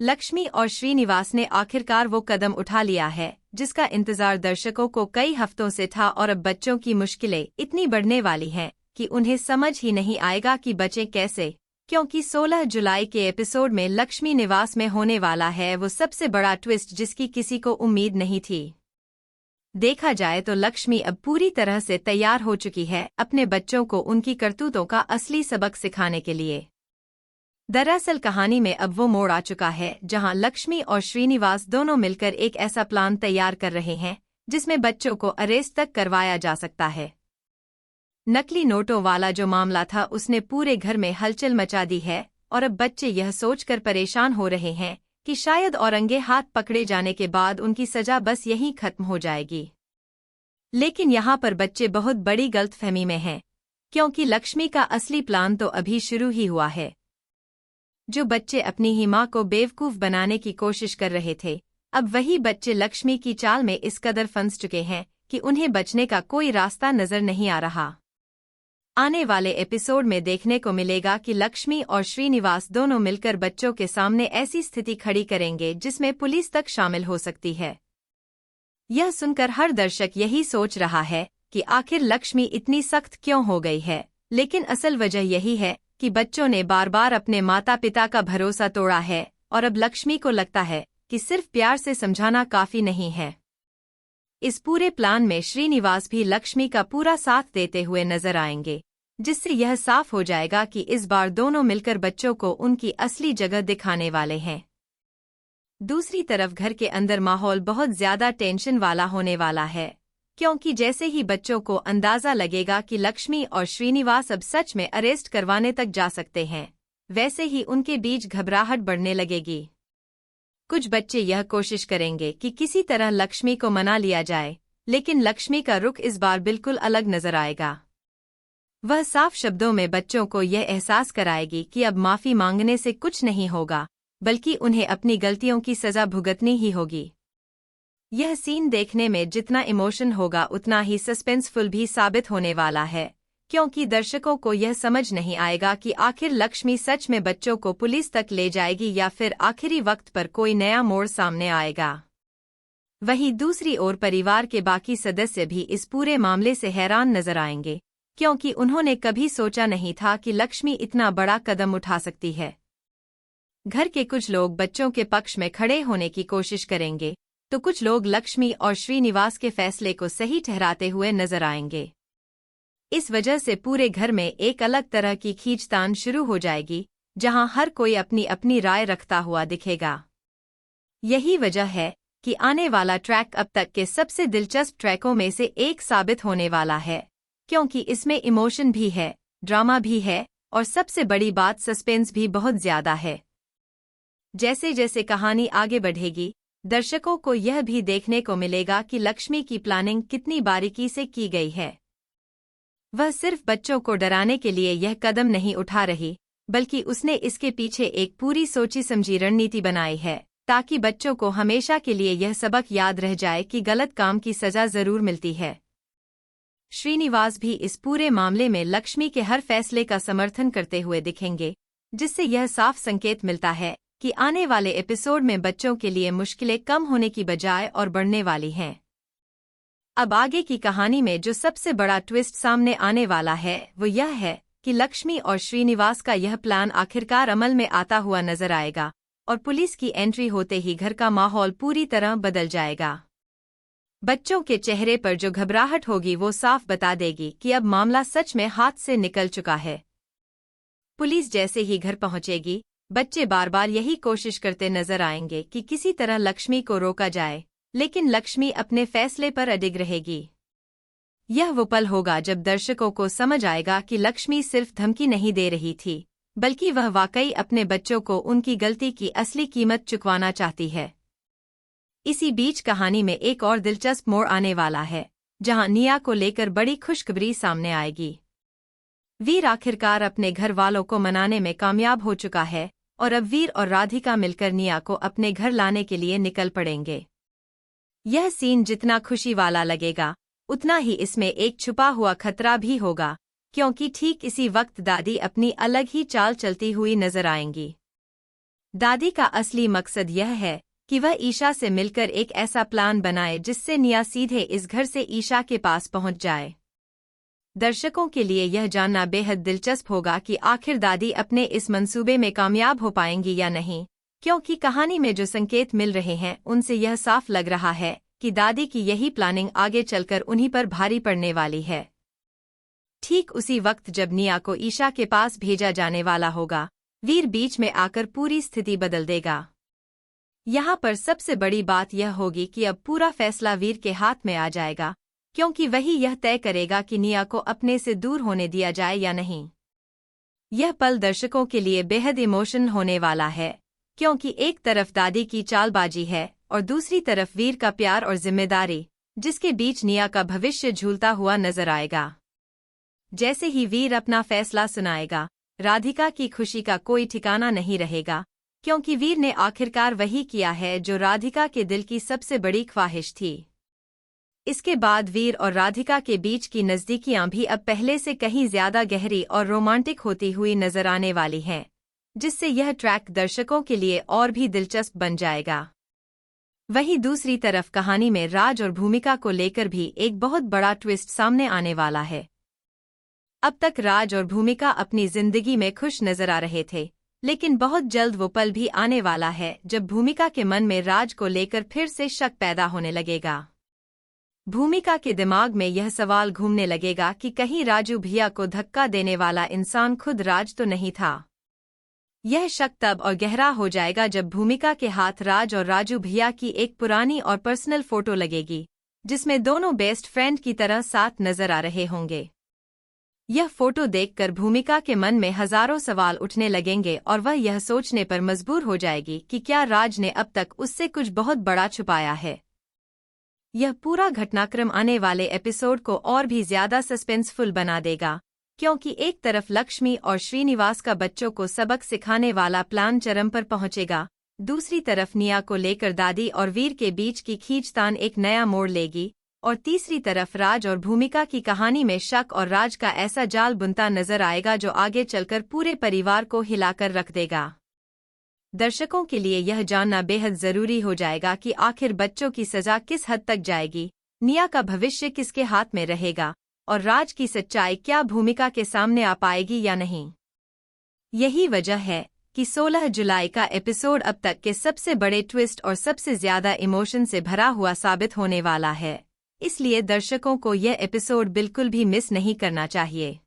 लक्ष्मी और श्रीनिवास ने आखिरकार वो कदम उठा लिया है जिसका इंतजार दर्शकों को कई हफ्तों से था और अब बच्चों की मुश्किलें इतनी बढ़ने वाली हैं कि उन्हें समझ ही नहीं आएगा कि बचें कैसे, क्योंकि 16 जुलाई के एपिसोड में लक्ष्मी निवास में होने वाला है वो सबसे बड़ा ट्विस्ट जिसकी किसी को उम्मीद नहीं थी। देखा जाए तो लक्ष्मी अब पूरी तरह से तैयार हो चुकी है अपने बच्चों को उनकी करतूतों का असली सबक सिखाने के लिए। दरअसल कहानी में अब वो मोड़ आ चुका है जहां लक्ष्मी और श्रीनिवास दोनों मिलकर एक ऐसा प्लान तैयार कर रहे हैं जिसमें बच्चों को अरेस्ट तक करवाया जा सकता है। नकली नोटों वाला जो मामला था उसने पूरे घर में हलचल मचा दी है और अब बच्चे यह सोचकर परेशान हो रहे हैं कि शायद औरंगे हाथ पकड़े जाने के बाद उनकी सजा बस यहीं खत्म हो जाएगी। लेकिन यहाँ पर बच्चे बहुत बड़ी गलतफहमी में हैं, क्योंकि लक्ष्मी का असली प्लान तो अभी शुरू ही हुआ है। जो बच्चे अपनी ही माँ को बेवकूफ बनाने की कोशिश कर रहे थे, अब वही बच्चे लक्ष्मी की चाल में इस कदर फंस चुके हैं कि उन्हें बचने का कोई रास्ता नजर नहीं आ रहा। आने वाले एपिसोड में देखने को मिलेगा कि लक्ष्मी और श्रीनिवास दोनों मिलकर बच्चों के सामने ऐसी स्थिति खड़ी करेंगे जिसमें पुलिस तक शामिल हो सकती है। यह सुनकर हर दर्शक यही सोच रहा है कि आखिर लक्ष्मी इतनी सख्त क्यों हो गई है, लेकिन असल वजह यही है कि बच्चों ने बार बार अपने माता पिता का भरोसा तोड़ा है और अब लक्ष्मी को लगता है कि सिर्फ प्यार से समझाना काफी नहीं है। इस पूरे प्लान में श्रीनिवास भी लक्ष्मी का पूरा साथ देते हुए नजर आएंगे, जिससे यह साफ हो जाएगा कि इस बार दोनों मिलकर बच्चों को उनकी असली जगह दिखाने वाले हैं। दूसरी तरफ घर के अंदर माहौल बहुत ज्यादा टेंशन वाला होने वाला है, क्योंकि जैसे ही बच्चों को अंदाजा लगेगा कि लक्ष्मी और श्रीनिवास अब सच में अरेस्ट करवाने तक जा सकते हैं, वैसे ही उनके बीच घबराहट बढ़ने लगेगी। कुछ बच्चे यह कोशिश करेंगे कि किसी तरह लक्ष्मी को मना लिया जाए, लेकिन लक्ष्मी का रुख इस बार बिल्कुल अलग नजर आएगा। वह साफ शब्दों में बच्चों को यह एहसास कराएगी कि अब माफी मांगने से कुछ नहीं होगा, बल्कि उन्हें अपनी गलतियों की सजा भुगतनी ही होगी। यह सीन देखने में जितना इमोशन होगा उतना ही सस्पेंसफुल भी साबित होने वाला है, क्योंकि दर्शकों को यह समझ नहीं आएगा कि आखिर लक्ष्मी सच में बच्चों को पुलिस तक ले जाएगी या फिर आखिरी वक्त पर कोई नया मोड़ सामने आएगा। वहीं दूसरी ओर परिवार के बाकी सदस्य भी इस पूरे मामले से हैरान नजर आएंगे, क्योंकि उन्होंने कभी सोचा नहीं था कि लक्ष्मी इतना बड़ा कदम उठा सकती है। घर के कुछ लोग बच्चों के पक्ष में खड़े होने की कोशिश करेंगे, तो कुछ लोग लक्ष्मी और श्रीनिवास के फैसले को सही ठहराते हुए नजर आएंगे। इस वजह से पूरे घर में एक अलग तरह की खींचतान शुरू हो जाएगी, जहां हर कोई अपनी अपनी राय रखता हुआ दिखेगा। यही वजह है कि आने वाला ट्रैक अब तक के सबसे दिलचस्प ट्रैकों में से एक साबित होने वाला है, क्योंकि इसमें इमोशन भी है, ड्रामा भी है और सबसे बड़ी बात सस्पेंस भी बहुत ज्यादा है। जैसे जैसे कहानी आगे बढ़ेगी, दर्शकों को यह भी देखने को मिलेगा कि लक्ष्मी की प्लानिंग कितनी बारीकी से की गई है। वह सिर्फ बच्चों को डराने के लिए यह कदम नहीं उठा रही, बल्कि उसने इसके पीछे एक पूरी सोची समझी रणनीति बनाई है, ताकि बच्चों को हमेशा के लिए यह सबक याद रह जाए कि गलत काम की सजा जरूर मिलती है। श्रीनिवास भी इस पूरे मामले में लक्ष्मी के हर फैसले का समर्थन करते हुए दिखेंगे, जिससे यह साफ संकेत मिलता है कि आने वाले एपिसोड में बच्चों के लिए मुश्किलें कम होने की बजाय और बढ़ने वाली हैं। अब आगे की कहानी में जो सबसे बड़ा ट्विस्ट सामने आने वाला है वो यह है कि लक्ष्मी और श्रीनिवास का यह प्लान आखिरकार अमल में आता हुआ नजर आएगा और पुलिस की एंट्री होते ही घर का माहौल पूरी तरह बदल जाएगा। बच्चों के चेहरे पर जो घबराहट होगी वो साफ बता देगी कि अब मामला सच में हाथ से निकल चुका है। पुलिस जैसे ही घर पहुंचेगी, बच्चे बार बार यही कोशिश करते नजर आएंगे कि किसी तरह लक्ष्मी को रोका जाए, लेकिन लक्ष्मी अपने फैसले पर अडिग रहेगी। यह वो पल होगा जब दर्शकों को समझ आएगा कि लक्ष्मी सिर्फ धमकी नहीं दे रही थी, बल्कि वह वाकई अपने बच्चों को उनकी गलती की असली कीमत चुकवाना चाहती है। इसी बीच कहानी में एक और दिलचस्प मोड़ आने वाला है, जहां निया को लेकर बड़ी खुशखबरी सामने आएगी। वीर आखिरकार अपने घर वालों को मनाने में कामयाब हो चुका है और अब वीर और राधिका मिलकर निया को अपने घर लाने के लिए निकल पड़ेंगे। यह सीन जितना खुशी वाला लगेगा, उतना ही इसमें एक छुपा हुआ खतरा भी होगा, क्योंकि ठीक इसी वक्त दादी अपनी अलग ही चाल चलती हुई नजर आएंगी। दादी का असली मकसद यह है कि वह ईशा से मिलकर एक ऐसा प्लान बनाए जिससे निया सीधे इस घर से ईशा के पास पहुंच जाए। दर्शकों के लिए यह जानना बेहद दिलचस्प होगा कि आखिर दादी अपने इस मंसूबे में कामयाब हो पाएंगी या नहीं, क्योंकि कहानी में जो संकेत मिल रहे हैं उनसे यह साफ लग रहा है कि दादी की यही प्लानिंग आगे चलकर उन्हीं पर भारी पड़ने वाली है। ठीक उसी वक्त जब निया को ईशा के पास भेजा जाने वाला होगा, वीर बीच में आकर पूरी स्थिति बदल देगा। यहाँ पर सबसे बड़ी बात यह होगी कि अब पूरा फैसला वीर के हाथ में आ जाएगा, क्योंकि वही यह तय करेगा कि निया को अपने से दूर होने दिया जाए या नहीं। यह पल दर्शकों के लिए बेहद इमोशनल होने वाला है, क्योंकि एक तरफ दादी की चालबाजी है और दूसरी तरफ वीर का प्यार और जिम्मेदारी, जिसके बीच निया का भविष्य झूलता हुआ नजर आएगा। जैसे ही वीर अपना फैसला सुनाएगा, राधिका की खुशी का कोई ठिकाना नहीं रहेगा, क्योंकि वीर ने आखिरकार वही किया है जो राधिका के दिल की सबसे बड़ी ख्वाहिश थी। इसके बाद वीर और राधिका के बीच की नज़दीकियां भी अब पहले से कहीं ज्यादा गहरी और रोमांटिक होती हुई नजर आने वाली हैं, जिससे यह ट्रैक दर्शकों के लिए और भी दिलचस्प बन जाएगा। वहीं दूसरी तरफ कहानी में राज और भूमिका को लेकर भी एक बहुत बड़ा ट्विस्ट सामने आने वाला है। अब तक राज और भूमिका अपनी जिंदगी में खुश नजर आ रहे थे, लेकिन बहुत जल्द वो पल भी आने वाला है जब भूमिका के मन में राज को लेकर फिर से शक पैदा होने लगेगा। भूमिका के दिमाग में यह सवाल घूमने लगेगा कि कहीं राजू भैया को धक्का देने वाला इंसान खुद राज तो नहीं था। यह शक तब और गहरा हो जाएगा जब भूमिका के हाथ राज और राजू भैया की एक पुरानी और पर्सनल फोटो लगेगी, जिसमें दोनों बेस्ट फ्रेंड की तरह साथ नजर आ रहे होंगे। यह फोटो देखकर भूमिका के मन में हजारों सवाल उठने लगेंगे और वह यह सोचने पर मजबूर हो जाएगी कि क्या राज ने अब तक उससे कुछ बहुत बड़ा छुपाया है। यह पूरा घटनाक्रम आने वाले एपिसोड को और भी ज्यादा सस्पेंसफुल बना देगा, क्योंकि एक तरफ लक्ष्मी और श्रीनिवास का बच्चों को सबक सिखाने वाला प्लान चरम पर पहुंचेगा, दूसरी तरफ निया को लेकर दादी और वीर के बीच की खींचतान एक नया मोड़ लेगी, और तीसरी तरफ राज और भूमिका की कहानी में शक और राज का ऐसा जाल बुनता नजर आएगा जो आगे चलकर पूरे परिवार को हिलाकर रख देगा। दर्शकों के लिए यह जानना बेहद जरूरी हो जाएगा कि आखिर बच्चों की सजा किस हद तक जाएगी, निया का भविष्य किसके हाथ में रहेगा, और राज की सच्चाई क्या भूमिका के सामने आ पाएगी या नहीं। यही वजह है कि 16 जुलाई का एपिसोड अब तक के सबसे बड़े ट्विस्ट और सबसे ज्यादा इमोशन से भरा हुआ साबित होने वाला है, इसलिए दर्शकों को यह एपिसोड बिल्कुल भी मिस नहीं करना चाहिए।